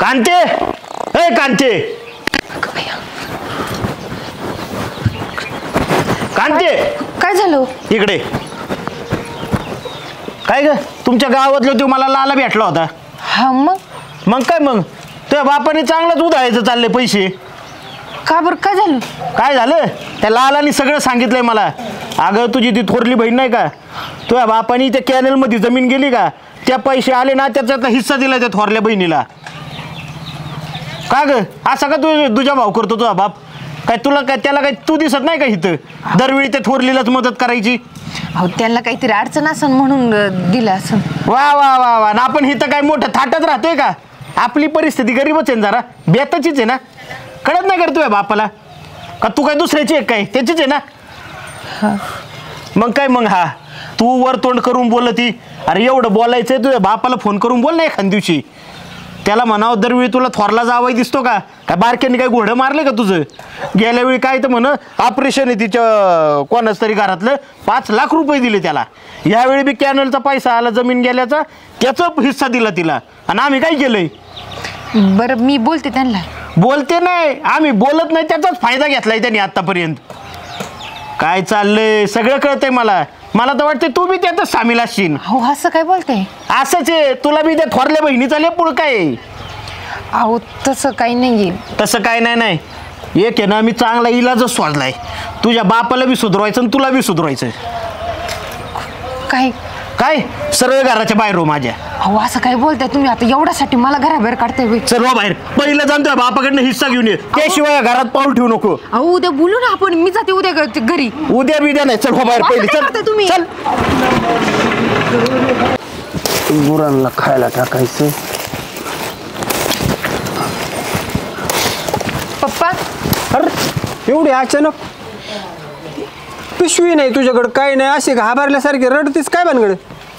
कांते, ए कांते, कांते, काय झालं? इकडे. काय ग तुमच्या गावातलं तू मला लाला भेटला होता. हा मग काय मग तुझ्या बापाने चांगलंच उधळायचं चालले पैसे. का बरं काय झालं? काय झालं त्या लालानी सगळं सांगितलंय मला. अगं तुझी ती थोरली बहीण नाही का, तुझ्या बापानी त्या कॅनलमध्ये जमीन गेली का, त्या पैसे आले ना त्याचा हिस्सा दिला त्या थोरल्या बहिणीला. का ग असं का तुझ्या भाऊ करतो तुझा बाप? काय तुला काय त्याला काय तू दिसत नाही का इथं दरवेळी त्या थोरलीलाच मदत करायची? अहो त्यांना काहीतरी अडचण असन म्हणून दिलं असं. वा वा वा वा. ना आपण इथं काय मोठं थाटत राहतोय का? आपली परिस्थिती गरीबच आहे जरा, बेताचीच आहे ना. कळत नाही करतोय बापाला का तू काय दुसऱ्याची आहे काय, त्याचीच आहे ना. मग काय मग हा तू वर तोंड करून बोलती. अरे एवढं बोलायचंय तुझ्या बापाला फोन करून बोल ना एखाद दिवशी. त्याला म्हणावं दरवेळी तुला थोरला जावाई दिसतो का, काय बारक्यांनी काय घोडं मारले का तुझं? गेल्या वेळी काय तर म्हण ऑपरेशन आहे तिच्या कोणाच तरी घरातलं, 5 लाख रुपये दिले त्याला. यावेळी बी कॅनलचा पैसा आला जमीन गेल्याचा, त्याचा हिस्सा दिला तिला. आणि आम्ही काय केलंय? बरं मी बोलते त्यांना. बोलते नाही आम्ही, बोलत नाही त्याचाच फायदा घेतलाय त्यांनी आतापर्यंत. काय चाललंय सगळं कळतंय मला. मला तर वाटतं तू बी त्यातच सामील असशील. हो असं काय बोलते? असंच आहे, तुला बी त्या थोरल्या बहिणीचा लेपूळ काय? अहो तसं काही नाहीये. तसं काय नाही. नाही एक आहे ना, मी चांगला इलाजच सोडलाय. तुझ्या बापाला बी सुधरवायचं आणि तुला बी सुधरवायचं. काय काय सरळ घराच्या बाहेर हो माझ्या. अहो असं काय बोलताय तुम्ही? आता एवढ्यासाठी मला घराबाहेर काढताय? चल हो बाहेर, पहिलं जाऊन तुझ्या बापाकडनं हिस्सा घेऊन ये, त्याशिवाय घरात पाऊल ठेवू नको. अहो उद्या बोलू ना आपण, मी जाते उद्या घरी. उद्या बिद्या नाही, चल हो बाहेर पहिले. चल तुम्ही चल. गुरांना खायला टाकायचं. पप्पा अरे एवढी अचानक पिशवी नाही तुझ्याकडे, काय नाही, अशी घाबरल्यासारखी रडतीस काय भानगड?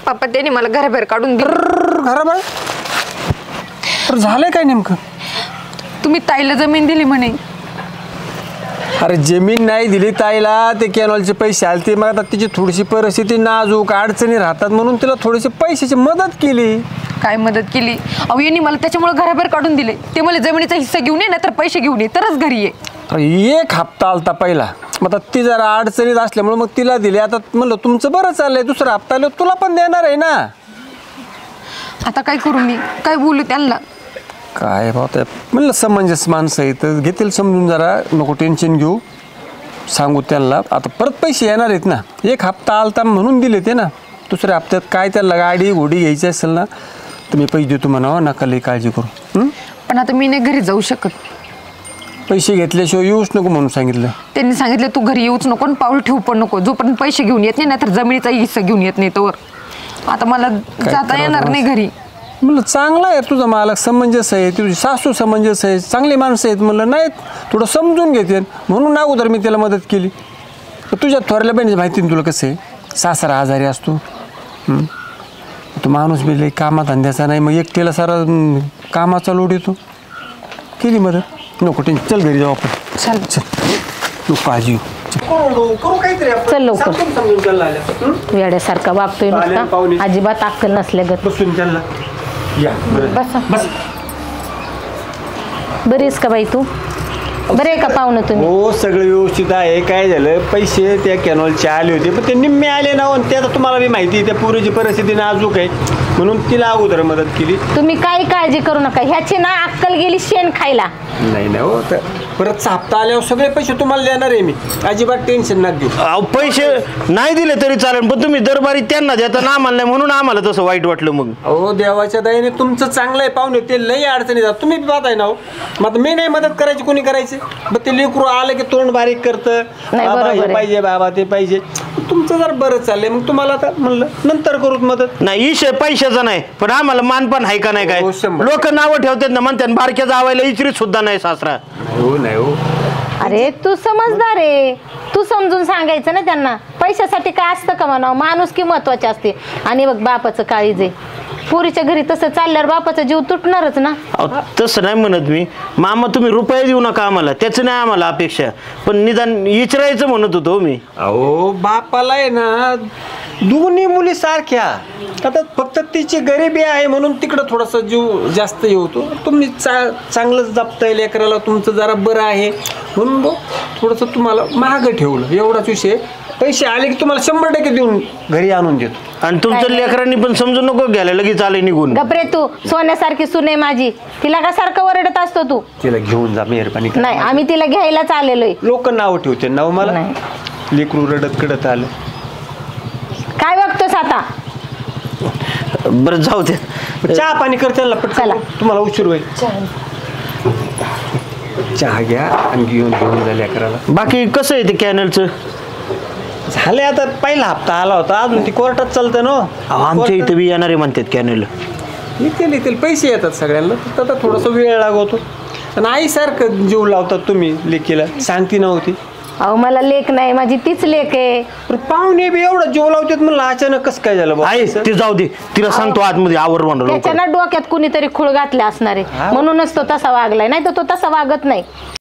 पप्पा त्यांनी मला घराबाहेर काढून दिलं. घराबाहेर? तर झालंय काय नेमकं? तुम्ही ताईला जमीन दिली म्हणे. अरे जमीन नाही दिली ताईला, ते कॅनॉलचे पैसे आलते. मग आता तिची थोडीशी परिस्थिती नाजूक, अडचणी राहतात म्हणून तिला थोडीशी पैशाची मदत केली. काय मदत केली? अहो यांनी मला त्याच्यामुळे घराबाहेर काढून दिले. ते मला जमिनीचा हिस्सा घेऊन ये ना तर पैसे घेऊन ये तरच घरी ये. अरे 1 हप्ता आलता पहिला, मग आता ती जरा अडचणीत असल्यामुळे मग तिला दिले. आता म्हणलं तुमचं बरं चाललंय, दुसरा हप्ता आलो तुला पण देणार आहे ना. आता काय करू मी? काय बोलू त्यांना? काय भाऊ म्हणलं समंजस माणसं आहे तर घेतील समजून, जरा नको टेन्शन घेऊ, सांगू त्यांना. आता परत पैसे येणार आहेत ना, 1 हप्ता आलता म्हणून दिले ते ना. दुसऱ्या हप्त्यात काय त्याला गाडी घोडी घ्यायची असेल ना तर मी पैसे देतो म्हणावं, नका लई काळजी करू. पण आता मी नाही घरी जाऊ शकत. पैसे घेतल्याशिवाय येऊच नको म्हणून सांगितलं. त्यांनी सांगितलं तू घरी येऊच नको आणि पाऊल ठेवू पण नको जोपर्यंत पैसे घेऊन येत नाही ना तर जमिनीचा हिस्सा घेऊन येत नाही तोवर. आता मला जाता येणार नाही घरी. म्हणलं चांगला आहे तुझा मालक, समंजस आहे, तुझी सासू समंजस आहे, चांगली माणसं आहेत. म्हणलं नाहीत थोडं समजून घेते म्हणून अगोदर मी त्याला मदत केली. तुझ्या थोरल्या बहिणीची माहिती ना तुला कसं आहे, सासरा आजारी असतो, तो माणूस बी लई कामाधंद्याचा नाही, मग एकटीला सारा कामाचा लोड येतो. केली मदत. नको टेन्शन, चल घरी जाऊ आपण. चल चल तू काळजी चल लवकर. वेड्यासारखा वागतोय नुसता, अजिबात अक्कल नसल्यागत. बस. बरीस का बाई तू? बरे का पाहुणं तुम्ही? हो सगळं व्यवस्थित आहे. काय झालं, पैसे त्या कॅनॉलचे आले होते पण ते निम्मे आले ना, आणि त्याचा तुम्हाला बी माहिती आहे त्या पूर्वीची परिस्थिती नाजूक आहे म्हणून तिला अगोदर मदत केली. तुम्ही काही काळजी करू नका, ह्याची ना अक्कल गेली शेण खायला. नाही हो, तर परत हप्ता आल्यावर सगळे पैसे तुम्हाला देणार आहे मी, अजिबात टेन्शन नका घेऊ. पैसे नाही दिले तरी चालेल पण तुम्ही दरबारी त्यांना देता ना, आम्हाला नाही म्हणून आम्हाला तसं वाईट वाटलं. मग अहो देवाच्या दयेने तुमचं चांगलं आहे पाहुणे, ते लई अडचणी जात तुम्ही बी पाहताय ना. हो मग मी नाही मदत करायची, कोणी करायची? मग ते लेकरू आलं की तोंड बारीक करतं, बाबा हे पाहिजे बाबा ते पाहिजे. तुमचं जर बरं चाललंय मग तुम्हाला आता म्हणलं नंतर करू मदत. नाही विषय पैशाचा नाही पण आम्हाला मानपण आहे का नाही? काय लोक नावं ठेवतात ना, म्हणतात बारक्या जावायला इचरीत सुद्धा नाही सासरा. नाही हो. अरे तू समजदार आहे, तू समजून सांगायचं ना त्यांना. पैशासाठी काय असतं का म्हणावं, माणूस की महत्वाची असते. आणि बघ बापाचं काळीज आहे, पुरीच्या घरी तसं चालल्यावर बापाचा जीव तुटणारच ना. तसं नाही म्हणत मी मामा, तुम्ही रुपये देऊ नका आम्हाला, त्याचं नाही आम्हाला अपेक्षा, पण निदान विचारायचं म्हणत होतो मी. अहो बापाला आहे ना दोन्ही मुली सारख्या. आता फक्त तिची गरिबी आहे म्हणून तिकडं थोडासा जीव जास्त येतो. तुम्ही चांगलंच जपताय लेकराला, तुमचं जरा बरं आहे म्हणून थोडंसं तुम्हाला महाग ठेवलं, एवढाच विषय. पैसे आले की तुम्हाला 100% देऊन घरी आणून देतो. आणि तुमच्या लेकरांनी पण समजू नको घ्यायला लगेच आले निघून. गपरे तू, सोन्यासारखी सुने माझी, तिला का सारखं ओरडत असतो तू? तिला घेऊन जा मेहरबानी. नाही, आम्ही तिला घ्यायलाच आलेलोय. लोक नाव ठेवते नाव मला. नाही. लेकरू रडत कडत आलं. काय बघतोस आता? बरं जाऊ दे. चहा पाणी कर त्यांना चला. पटकन, तुम्हाला उशीर होईल. चहा घ्या आणि घेऊन जा लेकराला. बाकी कसं आहे ते कॅनलचं? झाले आता पहिला हप्ता आला होता, अजून ती कोर्टात चालतं ना. आमच्या इथं बी येणारे म्हणतात कॅनल. येतील पैसे येतात सगळ्यांना, फक्त आता थोडासा वेळ लागतो. आणि आईसारखं जीव लावतात तुम्ही लेकीला, सांगती नव्हती. अहो मला लेक नाही, माझी तीच लेक आहे. पण पाहुणे बी एवढं जीव लावतात म्हणलं, अचानक कसं काय झालं आहे ते जाऊ दे, तिला सांगतो आतमध्ये आवर म्हणून. त्याच्या ना डोक्यात कुणीतरी खूळ घातले असणारे, म्हणूनच तो तसा वागलाय, नाही तर तो तसा वागत नाही.